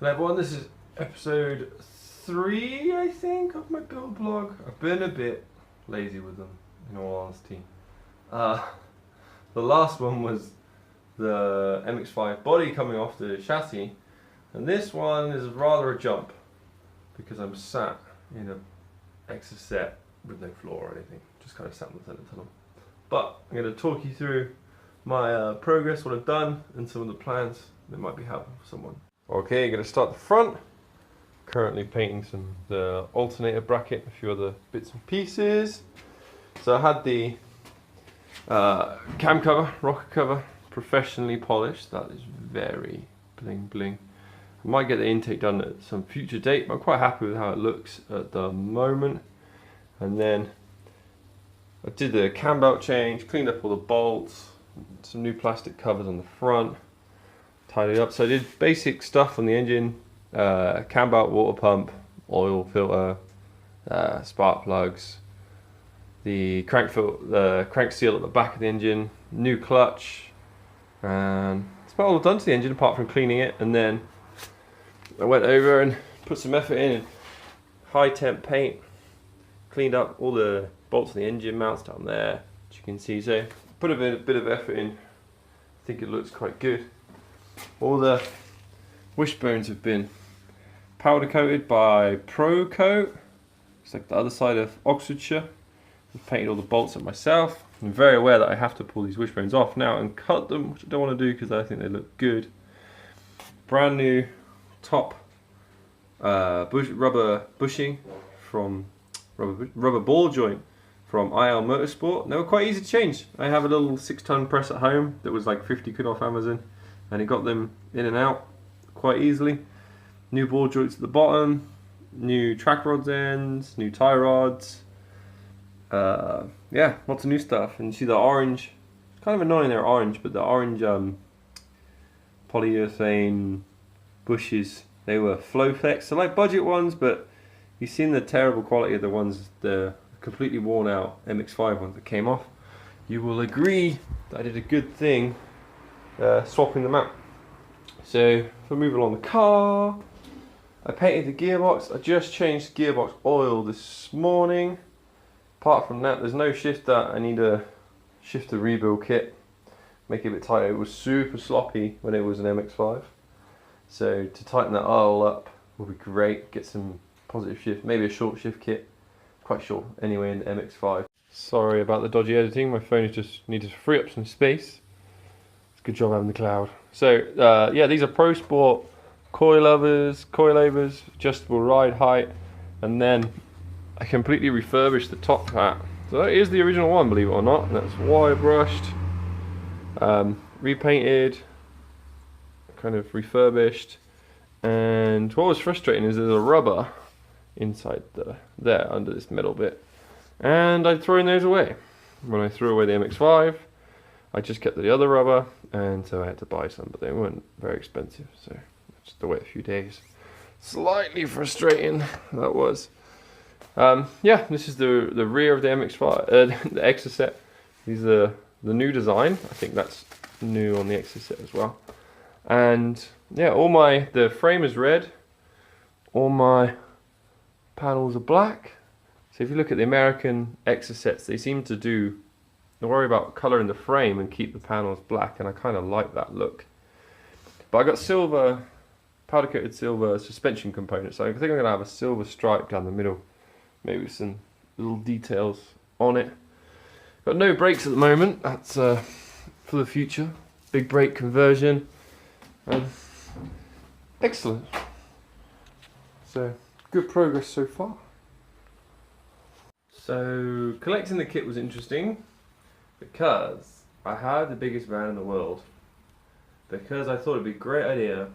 Hello everyone, this is episode 3, I think, of my build blog. I've been a bit lazy with them, in all honesty. The last one was the MX-5 body coming off the chassis, and this one is rather a jump because I'm sat in a Exocet with no floor or anything, just kind of sat in the centre tunnel. But I'm going to talk you through my progress, what I've done, and some of the plans that might be helpful for someone. Okay, going to start the front. Currently painting the alternator bracket, a few other bits and pieces. So I had the cam cover, rocker cover, professionally polished. That is very bling bling. I might get the intake done at some future date, but I'm quite happy with how it looks at the moment. And then I did the cam belt change, cleaned up all the bolts, some new plastic covers on the front, tidied up. So I did basic stuff on the engine, cam belt, water pump, oil filter, spark plugs, the crank seal at the back of the engine, new clutch, and that's about all I've done to the engine apart from cleaning it. And then I went over and put some effort in high temp paint, cleaned up all the bolts on the engine mounts down there, as you can see. So put a bit of effort in. I think it looks quite good. All the wishbones have been powder coated by Pro Coat. It's like the other side of Oxfordshire. I've painted all the bolts up myself. I'm very aware that I have to pull these wishbones off now and cut them, which I don't want to do because I think they look good. Brand new top rubber bushing from rubber ball joint from IL Motorsport. They were quite easy to change. I have a little 6-ton press at home that was like 50 quid off Amazon, and it got them in and out quite easily. New ball joints at the bottom, new track rods ends, new tie rods. Yeah, lots of new stuff. And you see the orange, it's kind of annoying they're orange, but the orange polyurethane bushes, they were Flowflex. They're like budget ones, but you've seen the terrible quality of the ones, the completely worn out MX-5 ones that came off. You will agree that I did a good thing swapping them out. So if I move along the car, I painted the gearbox. I just changed the gearbox oil this morning. Apart from that, there's no shifter. I need a shifter rebuild kit, make it a bit tighter. It was super sloppy when it was an MX-5, so to tighten that all up will be great. Get some positive shift, maybe a short shift kit, quite short anyway in the MX-5. Sorry about the dodgy editing, my phone just needed to free up some space. It's a good job having the cloud. So yeah, these are Pro Sport coilovers, adjustable ride height, and then I completely refurbished the top hat. So that is the original one, believe it or not. That's wire brushed, repainted, kind of refurbished. And what was frustrating is there's a rubber inside there under this metal bit, and I'd thrown those away. When I threw away the MX-5, I just kept the other rubber, and so I had to buy some, but they weren't very expensive, so I just had to wait a few days. Slightly frustrating, that was. Yeah, this is the rear of the MX-5, the Exocet. These are the new design. I think that's new on the Exocet as well. And yeah, the frame is red. All my panels are black. So if you look at the American Exocets, they seem to worry about colour in the frame and keep the panels black, and I kind of like that look. But I got silver, powder coated silver suspension components, so I think I'm going to have a silver stripe down the middle. Maybe some little details on it. Got no brakes at the moment. That's for the future. Big brake conversion. Excellent. So good progress so far. So collecting the kit was interesting because I had the biggest van in the world. Because I thought it'd be a great idea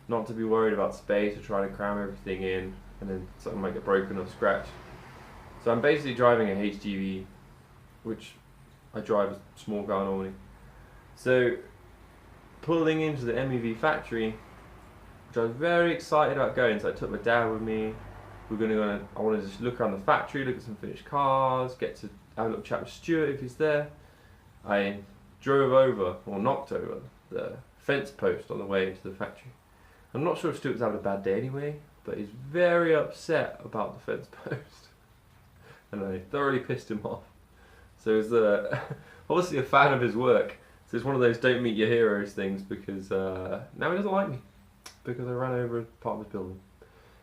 not to be worried about space or trying to cram everything in, and then something might get broken or scratched. So I'm basically driving a HGV, which I drive a small car normally. So pulling into the MEV factory, which I was very excited about going, so I took my dad with me. I wanted to just look around the factory, look at some finished cars, get to have a little chat with Stuart if he's there. I drove over, or knocked over, the fence post on the way into the factory. I'm not sure if Stuart's having a bad day anyway, but he's very upset about the fence post. And I thoroughly pissed him off. So he's obviously a fan of his work. So it's one of those don't meet your heroes things, because now he doesn't like me because I ran over part of his building.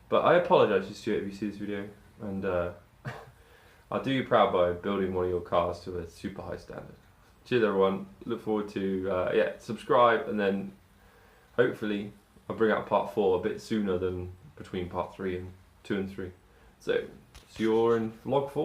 But I apologise to Stuart if you see this video, and I'll do you proud by building one of your cars to a super high standard. Cheers everyone, look forward to, subscribe, and then hopefully I'll bring out part 4 a bit sooner than between part 3 and 2 and 3. So, see you all in vlog 4.